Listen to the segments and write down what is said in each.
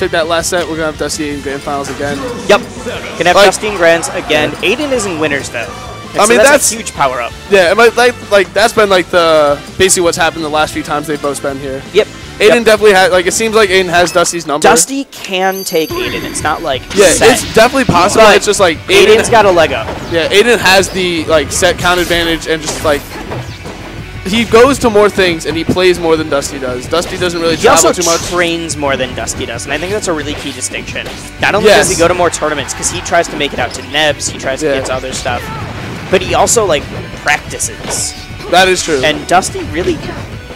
took that last set. We're gonna have Dusty in grand finals again. Yep, gonna have Dusty in grands again. Aidan is in winners though. I mean, that's a huge power up. Yeah, like that's been like the basically what's happened the last few times they've both been here. Yep. Aidan definitely has, like, it seems like Aidan has Dusty's number. Dusty can take Aidan. It's not like yeah, set. it's definitely possible. It's just like Aidan's got a leg up. Yeah, Aidan has the like set count advantage and just like he goes to more things and he plays more than Dusty does. Dusty doesn't really travel too much. He also trains more than Dusty does, and I think that's a really key distinction. Not only does he go to more tournaments because he tries to make it out to Nebs, he tries to get to other stuff, but he also like practices. That is true. And Dusty really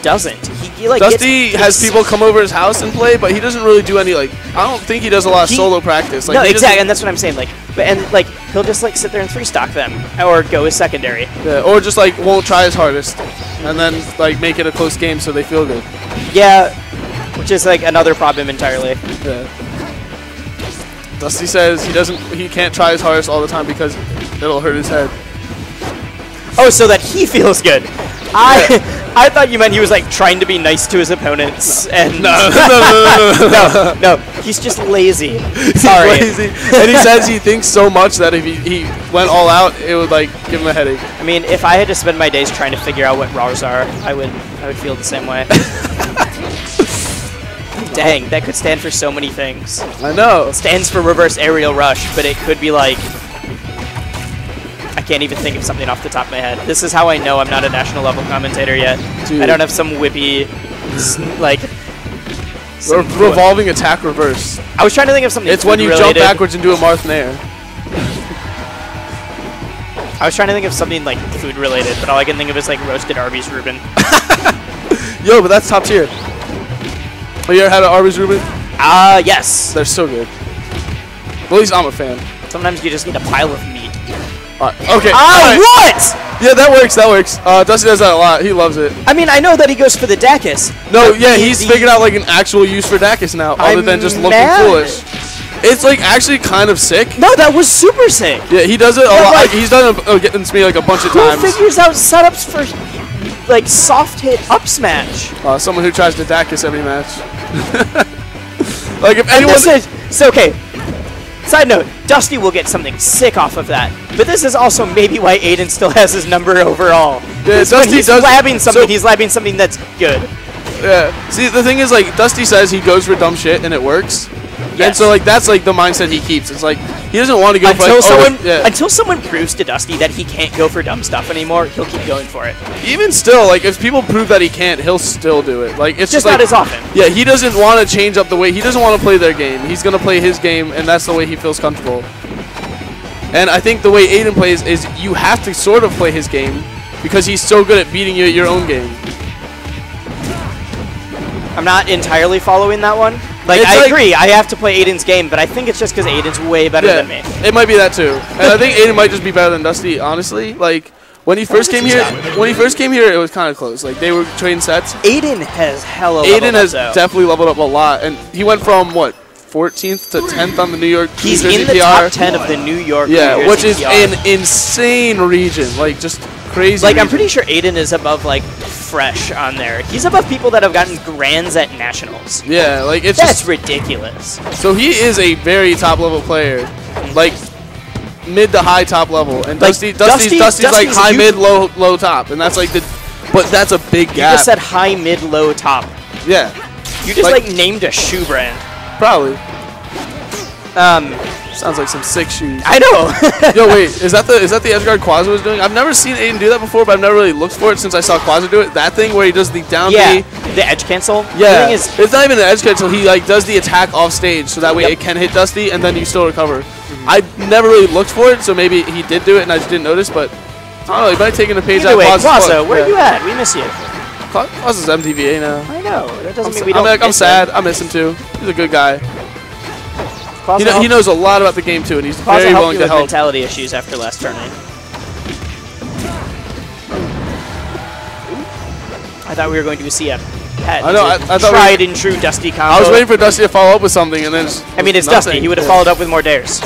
doesn't. He like Dusty has people come over his house and play, but he doesn't really do any like. I don't think he does a lot of solo practice. Like, no, exactly, and that's what I'm saying. Like, and like he'll just like sit there and 3-stock them, or go as secondary. Yeah, or just like won't try his hardest, and then like make it a close game so they feel good. Yeah, which is like another problem entirely. Yeah. Dusty says he can't try his hardest all the time because it'll hurt his head. Oh, so that he feels good. I thought you meant he was like trying to be nice to his opponents and no, he's just lazy. Sorry. He's lazy. And he says he thinks so much that if he went all out, it would like give him a headache. I mean, if I had to spend my days trying to figure out what RARs are, I would feel the same way. Dang, that could stand for so many things. I know. It stands for reverse aerial rush, but it could be like I can't even think of something off the top of my head. This is how I know I'm not a national level commentator yet. Dude. I don't have some whippy, like... revolving attack reverse. I was trying to think of something. It's when you jump backwards and do a Marth Nair. I was trying to think of something like food related, but all I can think of is like roasted Arby's Reuben. Yo, but that's top tier. Oh, you ever had an Arby's Reuben? Yes. They're so good. At least I'm a fan. Sometimes you just need a pile of meat. Okay. What? Yeah, that works. That works. Dusty does that a lot. He loves it. I mean, I know that he goes for the Dacus. No, yeah, he's figured out like an actual use for Dacus now, other than just looking foolish. It's like actually kind of sick. No, that was super sick. Yeah, he does it a lot. Like, he's done it against me like a bunch of times. Who figures out setups for like soft hit up smash? Someone who tries to Dacus every match. Like if anyone. So okay. Side note, Dusty will get something sick off of that. But this is also maybe why Aidan still has his number overall. Yeah, Dusty he's labbing something, he's labbing something that's good. Yeah. See, the thing is, like, Dusty says he goes for dumb shit and it works. Yes. And so, like, that's, like, the mindset he keeps. It's like, he doesn't want to go until for, until someone proves to Dusty that he can't go for dumb stuff anymore, he'll keep going for it. Even still, like, if people prove that he can't, he'll still do it. Like, it's just not like, as often. Yeah, he doesn't want to change up the way. He doesn't want to play their game. He's going to play his game, and that's the way he feels comfortable. And I think the way Aidan plays is you have to sort of play his game because he's so good at beating you at your own game. I'm not entirely following that one. Like, I agree, I have to play Aidan's game, but I think it's just because Aidan's way better than me. It might be that too. And I think Aidan might just be better than Dusty, honestly. Like, when he first came here, it was kind of close. Like, they were trading sets. Aidan has Aidan has definitely leveled up a lot. And he went from, what, 14th to 10th on the New York He's in the top 10 of the New York which is an insane region. Like, just crazy. Like, I'm pretty sure Aidan is above, like, Fresh on there. He's above people that have gotten grands at nationals. Yeah, like, it's That's ridiculous. So he is a very top-level player. Like, mid to high top level. And like Dusty's like high, mid, low top. And that's like the... But that's a big gap. You just said high, mid, low, top. Yeah. You just, like named a shoe brand. Probably. Sounds like some sick shoes. I know. Yo, wait, is that the edge guard Quasar was doing? I've never seen Aidan do that before, but I've never really looked for it since I saw Quasar do it. That thing where he does the down B. The edge cancel. Yeah, it's not even an edge cancel. He like does the attack off stage, so that way it can hit Dusty, and then you still recover. I never really looked for it, so maybe he did do it, and I just didn't notice. But I don't know. He might have taken a page out of Quasar, where are you at? We miss you. Quasar's MTVA now. I know. That doesn't mean we don't. I'm sad. I miss him too. He's a good guy. He knows a lot about the game too, and he's very willing to help. Mentality issues after last tournament. I thought we were going to see a tried and true Dusty combo. I was waiting for Dusty to follow up with something, and then I mean, it's nothing. Dusty. He would have followed up with more dares.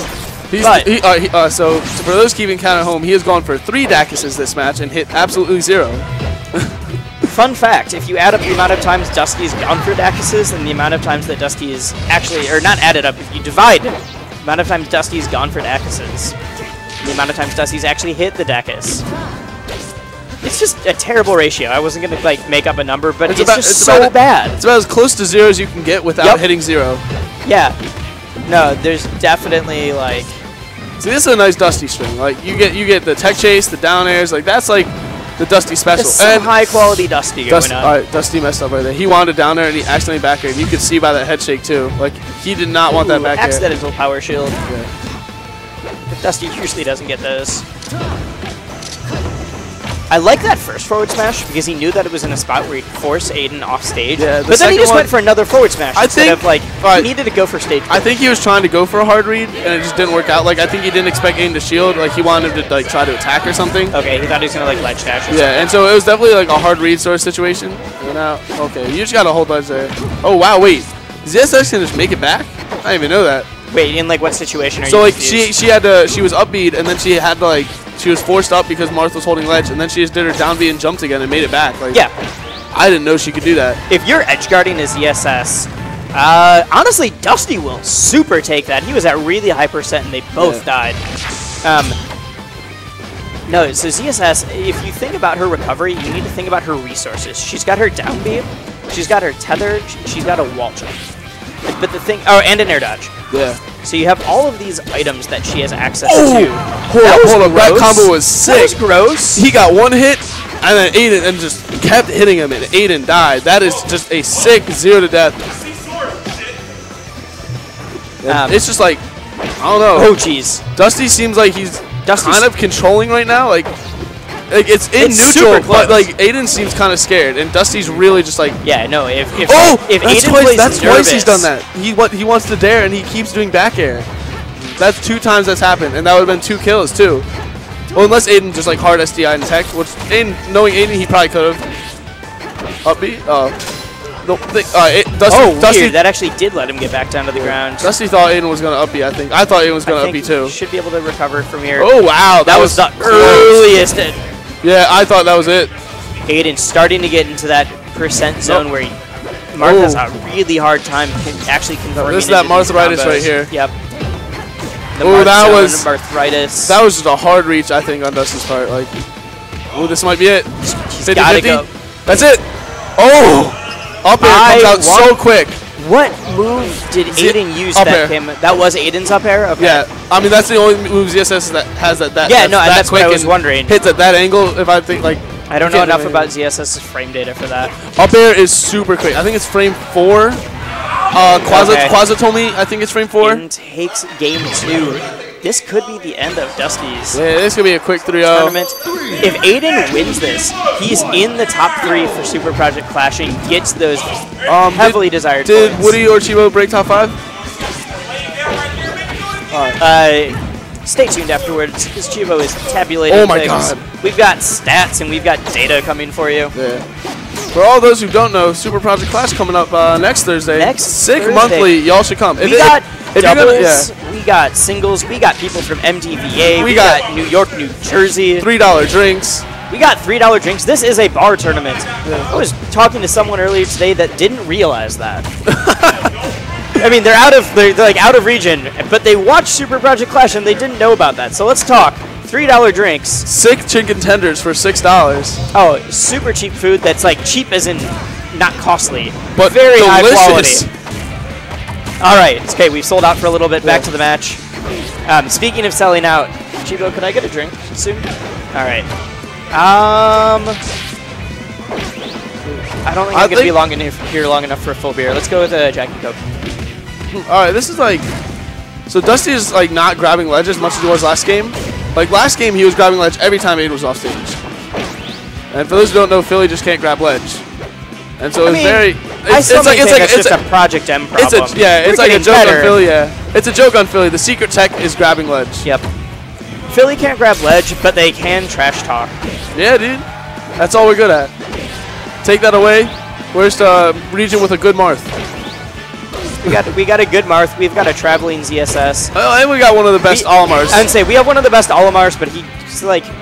So for those keeping count at home, he has gone for 3 Dacuses this match and hit absolutely 0. fun fact, if you add up the amount of times Dusty's gone for Dacuses and the amount of times that Dusty is actually, or not added up, if you divide the amount of times Dusty's gone for Dacuses, the amount of times Dusty's actually hit the Dacus. It's just a terrible ratio. I wasn't going to like make up a number, but it's just so bad. It's about as close to 0 as you can get without hitting 0. Yeah. No, there's definitely like... See, this is a nice Dusty string. Like you get the tech chase, the down airs, like that's like the Dusty special. There's some high quality Dusty going on. Alright, Dusty messed up right there. He wanted down there and he accidentally back aired. You could see by that head shake too. Like he did not want that back air. Accidental power shield. Yeah. But Dusty usually doesn't get those. I like that first forward smash because he knew that it was in a spot where he'd force Aidan off stage. Yeah, but then he just went for another forward smash instead of like, he needed to go for stage. I think he was trying to go for a hard read and it just didn't work out. Like I think he didn't expect Aidan to shield. Like he wanted him to like try to attack or something. Okay, he thought he was gonna like ledge dash. Yeah, and so it was definitely like a hard read sort of situation. And now, okay, you just gotta hold ledge there. Oh wow, wait, ZSX can just make it back? I didn't even know that. Wait, in like what situation are you? So like she was up beat and then she had to like. She was forced up because Marth was holding ledge, and then she just did her down B and jumped again and made it back. Like, yeah. I didn't know she could do that. If you're edge guarding as ZSS, honestly, Dusty will super take that. He was at really high percent, and they both died. No, so ZSS, if you think about her recovery, you need to think about her resources. She's got her down B, she's got her tether, she's got a wall jump. But the thing, and an air dodge. Yeah. So you have all of these items that she has access to. Hold up. That combo was sick. That was gross. He got one hit, and then Aidan and just kept hitting him, and Aidan died. That is just a sick 0 to death. It's just like, I don't know. Oh, jeez. Dusty seems like he's kind of controlling right now. Like it's neutral, but like Aidan seems kind of scared, and Dusty's really just like. Yeah, no. If Aidan that's twice he's done that. He wants to dare, and he keeps doing back air. That's 2 times that's happened, and that would have been 2 kills too. Well, unless Aidan just like hard SDI and tech, which knowing Aidan, he probably could have. Up B. Dusty. Weird. That actually did let him get back down to the ground. Dusty thought Aidan was gonna up B. I think. I thought Aidan was gonna up B too. Should be able to recover from here. Oh wow, that was the earliest. Yeah, I thought that was it. Aidan starting to get into that percent zone where Marth has a really hard time actually converting. This is that Marthritis right here. Yep. Oh, that was Marthritis. That was just a hard reach, I think, on Dusty's part. Like, oh, this might be it. 50, gotta go. That's it. Oh, up air comes out so quick. What move did Aidan use that came? That was Aidan's up air? Okay. Yeah, I mean, that's the only move ZSS that has that that's quick what I was wondering. Hits at that angle, if I think, like... I don't know enough about ZSS's frame data for that. Up air is super quick. I think it's frame 4. Quaza told me, I think it's frame 4. Aidan takes game 2. This could be the end of Dusty's this could be a quick 3-0 tournament. If Aidan wins this, he's in the top 3 for Super Project Clashing, gets those heavily desired Did points. Woody or Chivo break top 5? Stay tuned afterwards, because Chivo is tabulating things. Oh my god. We've got stats and we've got data coming for you. Yeah. For all those who don't know, Super Project Clash coming up next Thursday. Sick monthly, y'all should come. We got doubles, we got singles, we got people from MTVA, we got New York, New Jersey. $3 drinks. We got $3 drinks. This is a bar tournament. Yeah. I was talking to someone earlier today that didn't realize that. I mean, they're like out of region, but they watched Super Project Clash and they didn't know about that. So let's talk. $3 drinks. Sick chicken tenders for $6. Oh, super cheap food that's like cheap as in not costly, but very delicious. High quality. All right, okay, we've sold out for a little bit. Back to the match. Speaking of selling out, Chivo, can I get a drink soon? All right. I don't think I'm gonna be here long enough for a full beer. Let's go with a Jack and Coke. All right, this is like, so Dusty is like not grabbing ledge as much as he was last game. Like last game, he was grabbing ledge every time Aidan was off stage. And for those who don't know, Philly just can't grab ledge. And so it's just a Project M problem. It's like a joke on Philly. Yeah, it's a joke on Philly. The secret tech is grabbing ledge. Yep. Philly can't grab ledge, but they can trash talk. Yeah, dude. That's all we're good at. Take that away. Where's the region with a good Marth? We got a good Marth. We've got a traveling ZSS. Oh, and we got one of the best Olimars. I'd say we have one of the best Olimars, but he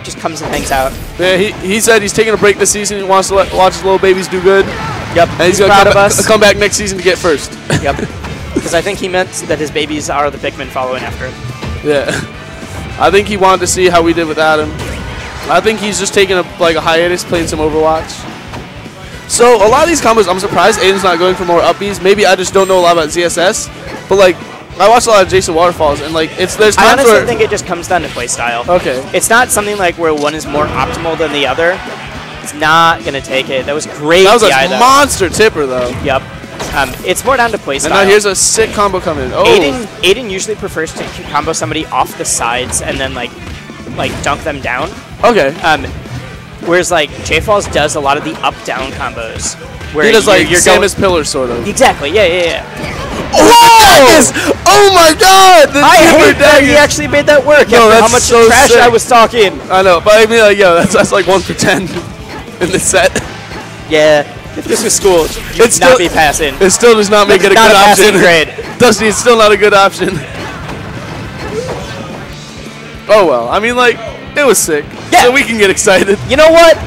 just comes and hangs out. Yeah, he said he's taking a break this season. He wants to watch his little babies do good. Yep. And he's going to come back next season to get first. Yep. Because I think he meant that his babies are the Pikmin following after him. Yeah. I think he wanted to see how we did with Adam. I think he's just taking a hiatus, playing some Overwatch. So a lot of these combos, I'm surprised Aidan's not going for more up Bs. Maybe I just don't know a lot about ZSS. But like, I watch a lot of Jason Waterfalls, and like, there's times I honestly think it just comes down to playstyle. Okay. It's not something like where one is more optimal than the other. It's not gonna take it. That was great. That was a monster tipper though. Yep. It's more down to playstyle. And now here's a sick combo coming. Oh. Aiden usually prefers to combo somebody off the sides and then like dunk them down. Okay. Whereas like J-Falls does a lot of the up-down combos. Where he does like Samus Pillar sort of. Exactly. Yeah. Oh! Oh my God! I hate that he actually made that work. No, that's how much so trash sick. I was talking. I know, but I mean, like, yo, that's like 1 for 10 in this set. Yeah. If this was school, you'd not be passing. It still does not make it a good option. Grade. Dusty, it's still not a good option. Oh well, I mean, like, it was sick. Yeah. So we can get excited. You know what?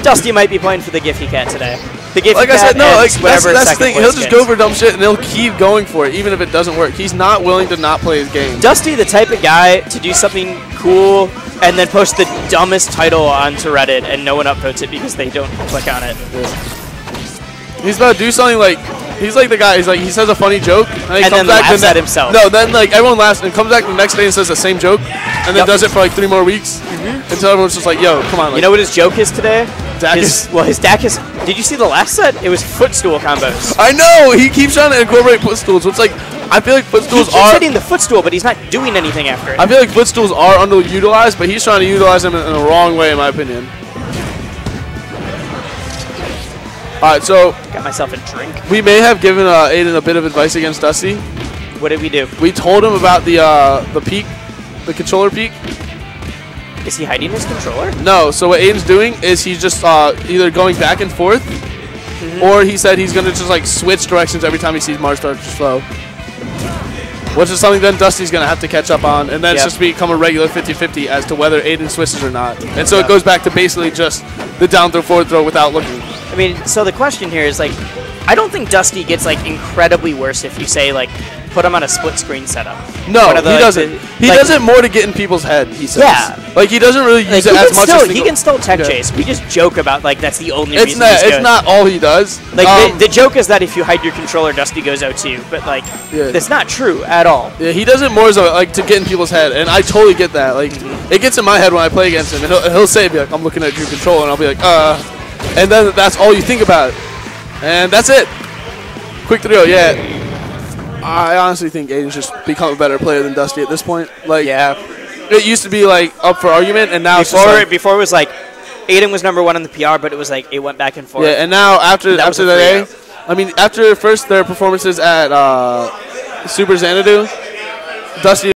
Dusty might be playing for the Giphy Cat today. The Giphy like Cat I said, no, like, that's the thing. He'll just gets. go for dumb shit and he'll keep going for it, even if it doesn't work. He's not willing to not play his game. Dusty, the type of guy to do something cool and then post the dumbest title onto Reddit and no one upvotes it because they don't click on it. Yeah. He's about to do something like, he's like the guy, he says a funny joke and then laughs at himself. No, then like everyone laughs and comes back the next day and says the same joke and then does it for like 3 more weeks until everyone's just like, yo, come on. Like, you know what his joke is today? Dacus. His Dacus, did you see the last set? It was footstool combos. I know! He keeps trying to incorporate footstools, so it's like, I feel like footstools He keeps hitting the footstool, but he's not doing anything after it. I feel like footstools are underutilized, but he's trying to utilize them in a wrong way, in my opinion. Alright, so got myself a drink. We may have given Aidan a bit of advice against Dusty. What did we do? We told him about the peak, the controller peak. Is he hiding his controller? No, so what Aidan's doing is he's just either going back and forth, or he said he's going to just like switch directions every time he sees Marth start to slow. Which is something then Dusty's going to have to catch up on, and then it's just become a regular 50-50 as to whether Aidan switches or not. And so it goes back to basically just the down throw, forward throw without looking. I mean, so the question here is like, I don't think Dusty gets like incredibly worse if you say like, put him on a split screen setup. No, he doesn't. He does it more to get in people's head, he says. Yeah. Like, he doesn't really use it as much as... He can still tech chase. We just joke about, like, that's the only reason it's not all he does. Like, the joke is that if you hide your controller, Dusty goes O2. But, like, that's not true at all. Yeah, he does it more as, like, to get in people's head. And I totally get that. Like, it gets in my head when I play against him. And he'll say, be like, I'm looking at your controller. And I'll be like, And then that's all you think about. And that's it. Quick 3-0, yeah. I honestly think Aidan's just become a better player than Dusty at this point. Like, it used to be like up for argument, and now before it was like Aidan was #1 in the PR, but it was like it went back and forth. Yeah, and now after after first their performances at Super Xanadu, Dusty